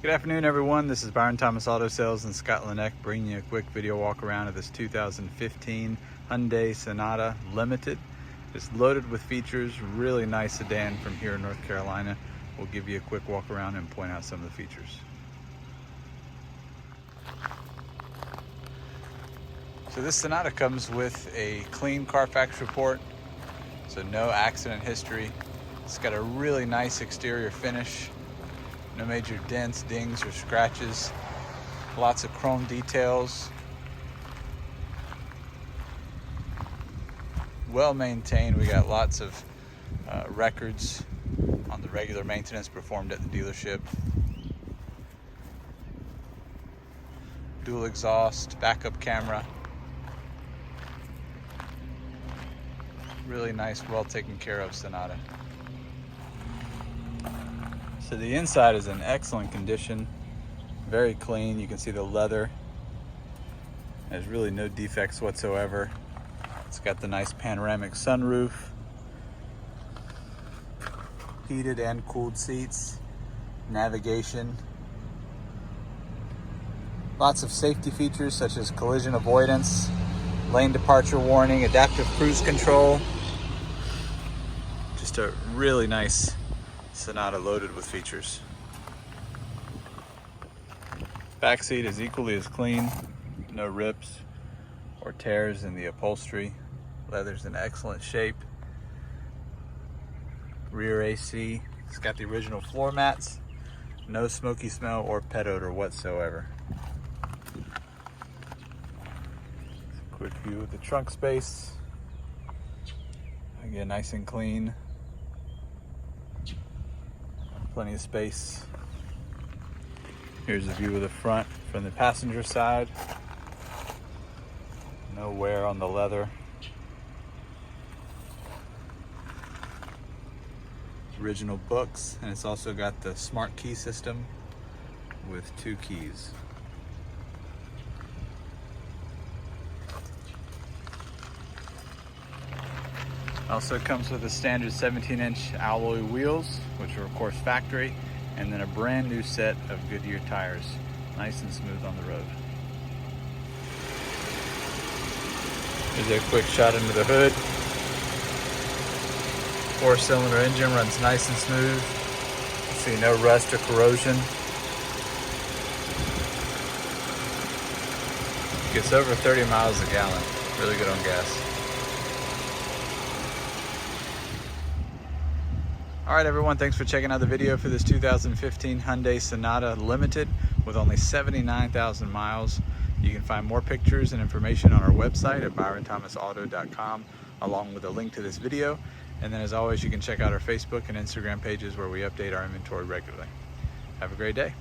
Good afternoon, everyone. This is Byron Thomas Auto Sales in Scotland Neck, bringing you a quick video walk around of this 2015 Hyundai Sonata Limited. It's loaded with features, really nice sedan from here in North Carolina. We'll give you a quick walk around and point out some of the features. So this Sonata comes with a clean Carfax report, so no accident history. It's got a really nice exterior finish. No major dents, dings, or scratches. Lots of chrome details. Well maintained. We got lots of records on the regular maintenance performed at the dealership. Dual exhaust, backup camera. Really nice, well taken care of Sonata. So the inside is in excellent condition, very clean. You can see the leather. There's really no defects whatsoever. It's got the nice panoramic sunroof, heated and cooled seats, navigation. Lots of safety features such as collision avoidance, lane departure warning, adaptive cruise control. Just a really nice Sonata loaded with features. Back seat is equally as clean, no rips or tears in the upholstery. Leather's in excellent shape. Rear AC, it's got the original floor mats, no smoky smell or pet odor whatsoever. Quick view of the trunk space. Again, nice and clean. Plenty of space. Here's a view of the front from the passenger side. No wear on the leather. Original books, and it's also got the smart key system with 2 keys. Also comes with the standard 17-inch alloy wheels, which are of course factory, and then a brand new set of Goodyear tires. Nice and smooth on the road. Here's a quick shot into the hood. 4-cylinder engine runs nice and smooth. See no rust or corrosion. Gets over 30 miles a gallon. Really good on gas. Alright everyone, thanks for checking out the video for this 2015 Hyundai Sonata Limited with only 79,000 miles. You can find more pictures and information on our website at byronthomasauto.com along with a link to this video. And then as always, you can check out our Facebook and Instagram pages where we update our inventory regularly. Have a great day.